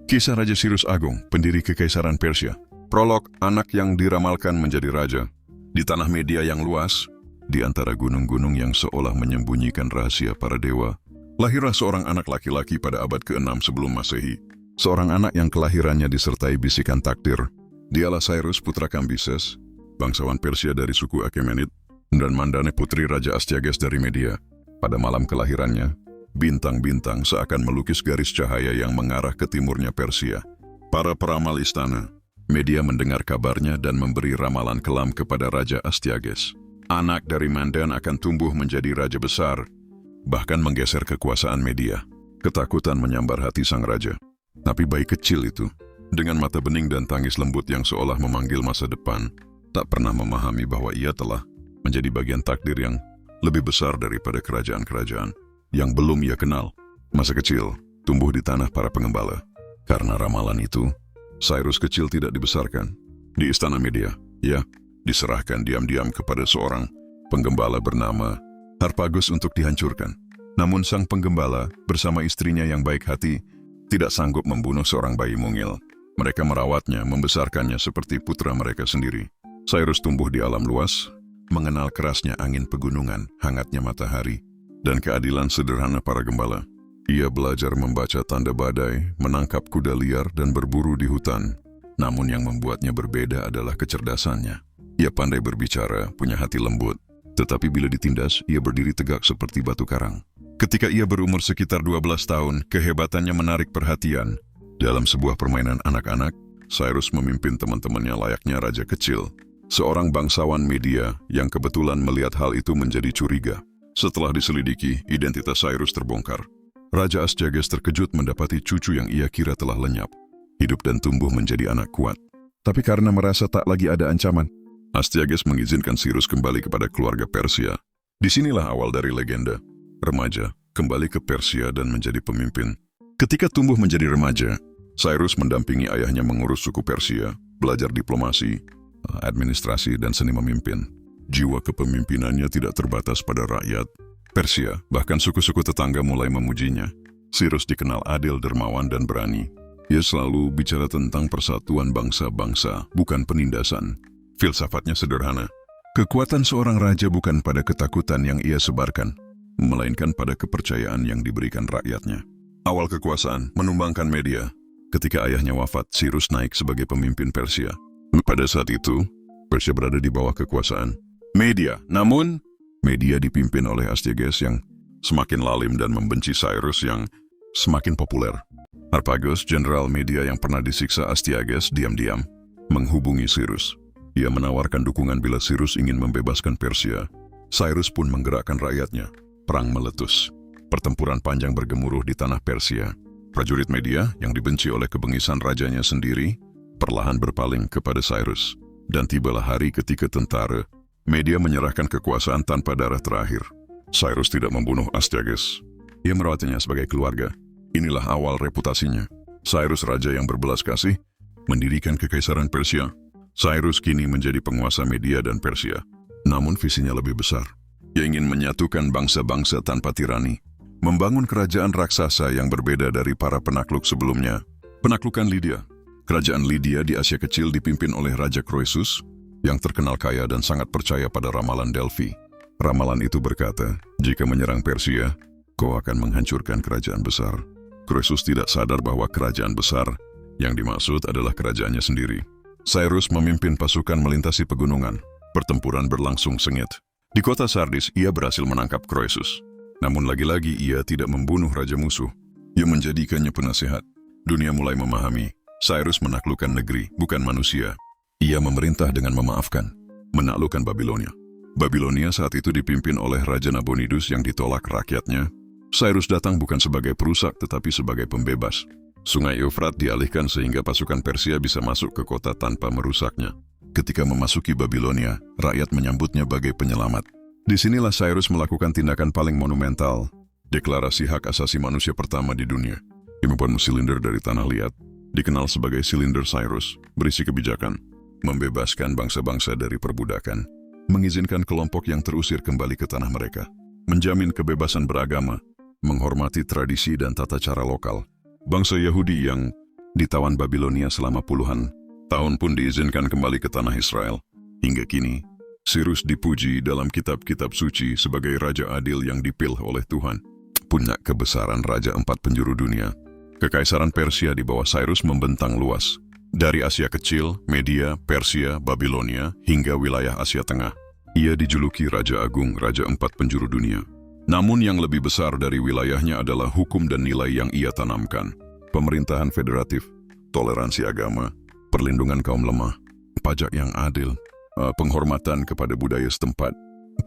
Kisah Raja Cyrus Agung, pendiri Kekaisaran Persia. Prolog, anak yang diramalkan menjadi raja. Di tanah Media yang luas, di antara gunung-gunung yang seolah menyembunyikan rahasia para dewa, lahirlah seorang anak laki-laki pada abad ke-6 sebelum Masehi. Seorang anak yang kelahirannya disertai bisikan takdir. Dialah Cyrus putra Kambises, bangsawan Persia dari suku Achaemenid, dan Mandane putri Raja Astyages dari Media. Pada malam kelahirannya, bintang-bintang seakan melukis garis cahaya yang mengarah ke timurnya Persia. Para peramal istana, Media mendengar kabarnya dan memberi ramalan kelam kepada Raja Astyages. Anak dari Mandan akan tumbuh menjadi raja besar, bahkan menggeser kekuasaan Media. Ketakutan menyambar hati sang raja. Tapi bayi kecil itu, dengan mata bening dan tangis lembut yang seolah memanggil masa depan, tak pernah memahami bahwa ia telah menjadi bagian takdir yang lebih besar daripada kerajaan-kerajaan yang belum ia kenal. Masa kecil tumbuh di tanah para pengembala. Karena ramalan itu, Cyrus kecil tidak dibesarkan di istana Media. Ia diserahkan diam-diam kepada seorang penggembala bernama Harpagus untuk dihancurkan. Namun sang penggembala bersama istrinya yang baik hati tidak sanggup membunuh seorang bayi mungil. Mereka merawatnya, membesarkannya seperti putra mereka sendiri. Cyrus tumbuh di alam luas, mengenal kerasnya angin pegunungan, hangatnya matahari, dan keadilan sederhana para gembala. Ia belajar membaca tanda badai, menangkap kuda liar, dan berburu di hutan. Namun yang membuatnya berbeda adalah kecerdasannya. Ia pandai berbicara, punya hati lembut, tetapi bila ditindas, ia berdiri tegak seperti batu karang. Ketika ia berumur sekitar 12 tahun, kehebatannya menarik perhatian. Dalam sebuah permainan anak-anak, Cyrus memimpin teman-temannya layaknya raja kecil. Seorang bangsawan Media yang kebetulan melihat hal itu menjadi curiga. Setelah diselidiki, identitas Cyrus terbongkar. Raja Astyages terkejut mendapati cucu yang ia kira telah lenyap, hidup dan tumbuh menjadi anak kuat. Tapi karena merasa tak lagi ada ancaman, Astyages mengizinkan Cyrus kembali kepada keluarga Persia. Disinilah awal dari legenda. Remaja kembali ke Persia dan menjadi pemimpin. Ketika tumbuh menjadi remaja, Cyrus mendampingi ayahnya mengurus suku Persia, belajar diplomasi, administrasi, dan seni memimpin. Jiwa kepemimpinannya tidak terbatas pada rakyat Persia, bahkan suku-suku tetangga mulai memujinya. Cyrus dikenal adil, dermawan, dan berani. Ia selalu bicara tentang persatuan bangsa-bangsa, bukan penindasan. Filsafatnya sederhana. Kekuatan seorang raja bukan pada ketakutan yang ia sebarkan, melainkan pada kepercayaan yang diberikan rakyatnya. Awal kekuasaan menumbangkan Media. Ketika ayahnya wafat, Cyrus naik sebagai pemimpin Persia. Pada saat itu, Persia berada di bawah kekuasaan Media. Namun, Media dipimpin oleh Astyages yang semakin lalim dan membenci Cyrus yang semakin populer. Harpagus, jenderal Media yang pernah disiksa Astyages, diam-diam menghubungi Cyrus. Ia menawarkan dukungan bila Cyrus ingin membebaskan Persia. Cyrus pun menggerakkan rakyatnya. Perang meletus. Pertempuran panjang bergemuruh di tanah Persia. Prajurit Media yang dibenci oleh kebengisan rajanya sendiri perlahan berpaling kepada Cyrus. Dan tibalah hari ketika tentara Media menyerahkan kekuasaan tanpa darah terakhir. Cyrus tidak membunuh Astyages. Ia merawatnya sebagai keluarga. Inilah awal reputasinya. Cyrus raja yang berbelas kasih mendirikan Kekaisaran Persia. Cyrus kini menjadi penguasa Media dan Persia. Namun visinya lebih besar. Ia ingin menyatukan bangsa-bangsa tanpa tirani. Membangun kerajaan raksasa yang berbeda dari para penakluk sebelumnya. Penaklukan Lydia. Kerajaan Lydia di Asia Kecil dipimpin oleh Raja Croesus, yang terkenal kaya dan sangat percaya pada ramalan Delphi. Ramalan itu berkata, jika menyerang Persia, kau akan menghancurkan kerajaan besar. Croesus tidak sadar bahwa kerajaan besar yang dimaksud adalah kerajaannya sendiri. Cyrus memimpin pasukan melintasi pegunungan. Pertempuran berlangsung sengit. Di kota Sardis, ia berhasil menangkap Croesus. Namun lagi-lagi ia tidak membunuh raja musuh. Ia menjadikannya penasehat. Dunia mulai memahami, Cyrus menaklukkan negeri, bukan manusia. Ia memerintah dengan memaafkan, menaklukkan Babilonia. Babilonia saat itu dipimpin oleh Raja Nabonidus yang ditolak rakyatnya. Cyrus datang bukan sebagai perusak tetapi sebagai pembebas. Sungai Eufrat dialihkan sehingga pasukan Persia bisa masuk ke kota tanpa merusaknya. Ketika memasuki Babilonia, rakyat menyambutnya bagai penyelamat. Disinilah Cyrus melakukan tindakan paling monumental, deklarasi hak asasi manusia pertama di dunia. Ia membuat silinder dari tanah liat, dikenal sebagai silinder Cyrus, berisi kebijakan, membebaskan bangsa-bangsa dari perbudakan, mengizinkan kelompok yang terusir kembali ke tanah mereka, menjamin kebebasan beragama, menghormati tradisi dan tata cara lokal. Bangsa Yahudi yang ditawan Babilonia selama puluhan tahun pun diizinkan kembali ke tanah Israel. Hingga kini, Cyrus dipuji dalam kitab-kitab suci sebagai raja adil yang dipilih oleh Tuhan. Puncak kebesaran Raja Empat Penjuru Dunia. Kekaisaran Persia di bawah Cyrus membentang luas. Dari Asia Kecil, Media, Persia, Babilonia, hingga wilayah Asia Tengah. Ia dijuluki Raja Agung, Raja Empat Penjuru Dunia. Namun yang lebih besar dari wilayahnya adalah hukum dan nilai yang ia tanamkan. Pemerintahan federatif, toleransi agama, perlindungan kaum lemah, pajak yang adil, penghormatan kepada budaya setempat,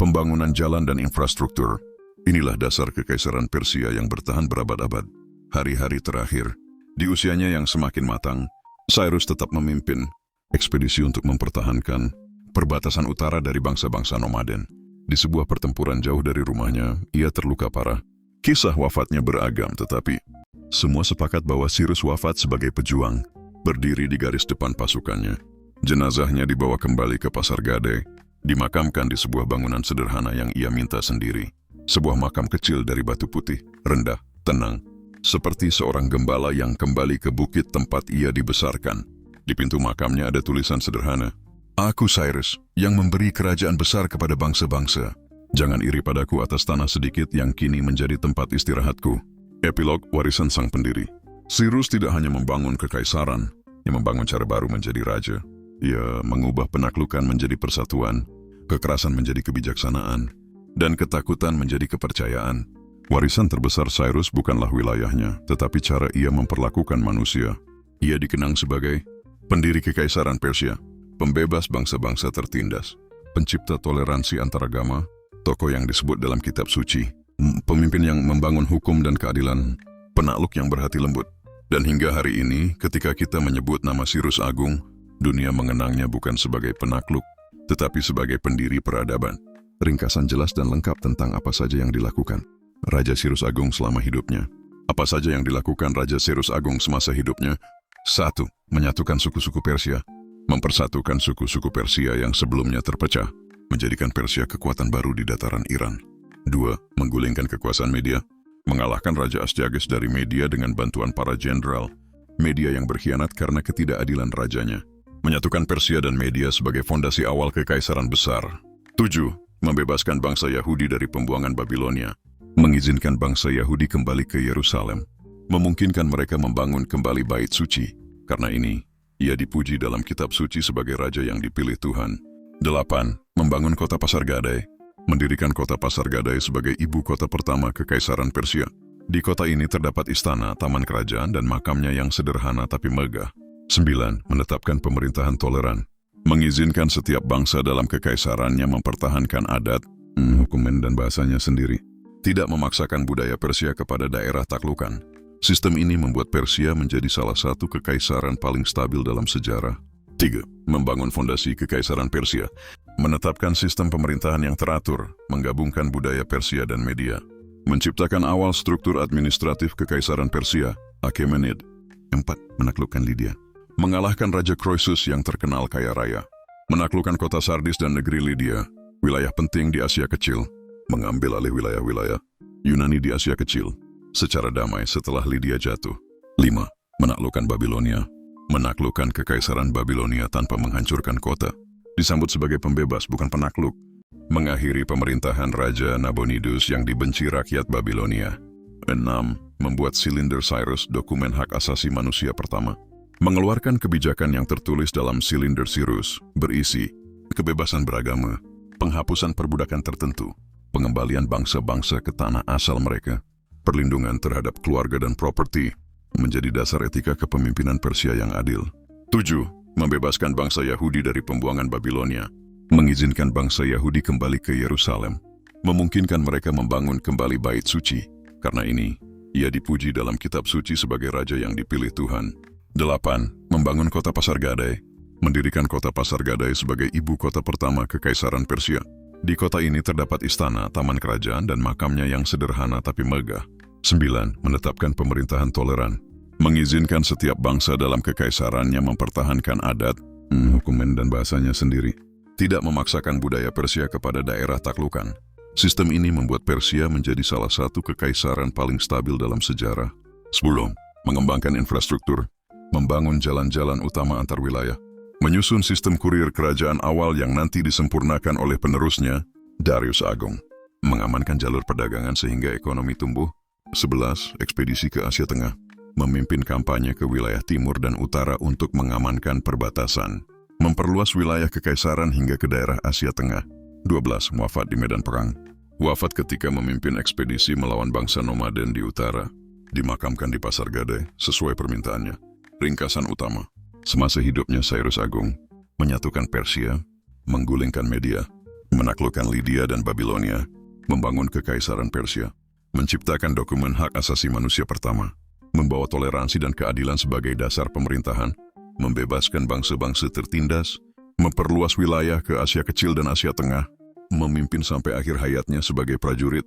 pembangunan jalan dan infrastruktur. Inilah dasar kekaisaran Persia yang bertahan berabad-abad. Hari-hari terakhir, di usianya yang semakin matang, Cyrus tetap memimpin ekspedisi untuk mempertahankan perbatasan utara dari bangsa-bangsa nomaden. Di sebuah pertempuran jauh dari rumahnya, ia terluka parah. Kisah wafatnya beragam, tetapi semua sepakat bahwa Cyrus wafat sebagai pejuang, berdiri di garis depan pasukannya. Jenazahnya dibawa kembali ke Pasar Gade, dimakamkan di sebuah bangunan sederhana yang ia minta sendiri. Sebuah makam kecil dari batu putih, rendah, tenang, seperti seorang gembala yang kembali ke bukit tempat ia dibesarkan. Di pintu makamnya ada tulisan sederhana, "Aku Cyrus, yang memberi kerajaan besar kepada bangsa-bangsa. Jangan iri padaku atas tanah sedikit yang kini menjadi tempat istirahatku." Epilog warisan sang pendiri. Cyrus tidak hanya membangun kekaisaran, ia membangun cara baru menjadi raja. Ia mengubah penaklukan menjadi persatuan, kekerasan menjadi kebijaksanaan, dan ketakutan menjadi kepercayaan. Warisan terbesar Cyrus bukanlah wilayahnya, tetapi cara ia memperlakukan manusia. Ia dikenang sebagai pendiri kekaisaran Persia, pembebas bangsa-bangsa tertindas, pencipta toleransi antaragama, tokoh yang disebut dalam kitab suci, pemimpin yang membangun hukum dan keadilan, penakluk yang berhati lembut. Dan hingga hari ini, ketika kita menyebut nama Cyrus Agung, dunia mengenangnya bukan sebagai penakluk, tetapi sebagai pendiri peradaban. Ringkasan jelas dan lengkap tentang apa saja yang dilakukan Raja Cyrus Agung selama hidupnya. Apa saja yang dilakukan Raja Cyrus Agung semasa hidupnya? 1. Menyatukan suku-suku Persia. Mempersatukan suku-suku Persia yang sebelumnya terpecah, menjadikan Persia kekuatan baru di dataran Iran. 2. Menggulingkan kekuasaan Media. Mengalahkan Raja Astyages dari Media dengan bantuan para jenderal Media yang berkhianat karena ketidakadilan rajanya. Menyatukan Persia dan Media sebagai fondasi awal kekaisaran besar. 7. Membebaskan bangsa Yahudi dari pembuangan Babilonia. Mengizinkan bangsa Yahudi kembali ke Yerusalem. Memungkinkan mereka membangun kembali bait suci. Karena ini, ia dipuji dalam kitab suci sebagai raja yang dipilih Tuhan. 8. Membangun kota Pasar Gade. Mendirikan kota Pasar Gade sebagai ibu kota pertama kekaisaran Persia. Di kota ini terdapat istana, taman kerajaan, dan makamnya yang sederhana tapi megah. 9. Menetapkan pemerintahan toleran. Mengizinkan setiap bangsa dalam kekaisarannya mempertahankan adat, hukum dan bahasanya sendiri. Tidak memaksakan budaya Persia kepada daerah taklukan. Sistem ini membuat Persia menjadi salah satu kekaisaran paling stabil dalam sejarah. 3. Membangun fondasi kekaisaran Persia. Menetapkan sistem pemerintahan yang teratur, menggabungkan budaya Persia dan Media. Menciptakan awal struktur administratif kekaisaran Persia, Achaemenid. 4. Menaklukkan Lydia. Mengalahkan Raja Croesus yang terkenal kaya raya. Menaklukkan kota Sardis dan negeri Lydia, wilayah penting di Asia Kecil. Mengambil alih wilayah-wilayah Yunani di Asia Kecil secara damai setelah Lydia jatuh. 5. Menaklukkan Babilonia. Menaklukkan kekaisaran Babilonia tanpa menghancurkan kota. Disambut sebagai pembebas, bukan penakluk. Mengakhiri pemerintahan Raja Nabonidus yang dibenci rakyat Babilonia. 6. Membuat Silinder Cyrus, dokumen hak asasi manusia pertama. Mengeluarkan kebijakan yang tertulis dalam Silinder Cyrus, berisi kebebasan beragama, penghapusan perbudakan tertentu, pengembalian bangsa-bangsa ke tanah asal mereka, perlindungan terhadap keluarga dan properti, menjadi dasar etika kepemimpinan Persia yang adil. 7. Membebaskan bangsa Yahudi dari pembuangan Babilonia, mengizinkan bangsa Yahudi kembali ke Yerusalem, memungkinkan mereka membangun kembali bait suci. Karena ini, ia dipuji dalam kitab suci sebagai raja yang dipilih Tuhan. 8. Membangun kota Pasar Gade. Mendirikan kota Pasar Gade sebagai ibu kota pertama kekaisaran Persia. Di kota ini terdapat istana, taman kerajaan, dan makamnya yang sederhana tapi megah. 9. Menetapkan pemerintahan toleran. Mengizinkan setiap bangsa dalam kekaisarannya mempertahankan adat, hukum dan bahasanya sendiri. Tidak memaksakan budaya Persia kepada daerah taklukan. Sistem ini membuat Persia menjadi salah satu kekaisaran paling stabil dalam sejarah. 10. Mengembangkan infrastruktur. membangun jalan-jalan utama antar wilayah, menyusun sistem kurir kerajaan awal yang nanti disempurnakan oleh penerusnya, Darius Agung, mengamankan jalur perdagangan sehingga ekonomi tumbuh. 11. Ekspedisi ke Asia Tengah, memimpin kampanye ke wilayah timur dan utara untuk mengamankan perbatasan, memperluas wilayah kekaisaran hingga ke daerah Asia Tengah. 12. Wafat di medan perang, wafat ketika memimpin ekspedisi melawan bangsa nomaden di utara, dimakamkan di Pasar Gade sesuai permintaannya. Ringkasan utama, semasa hidupnya Cyrus Agung menyatukan Persia, menggulingkan Media, menaklukkan Lydia dan Babilonia, membangun kekaisaran Persia, menciptakan dokumen hak asasi manusia pertama, membawa toleransi dan keadilan sebagai dasar pemerintahan, membebaskan bangsa-bangsa tertindas, memperluas wilayah ke Asia Kecil dan Asia Tengah, memimpin sampai akhir hayatnya sebagai prajurit,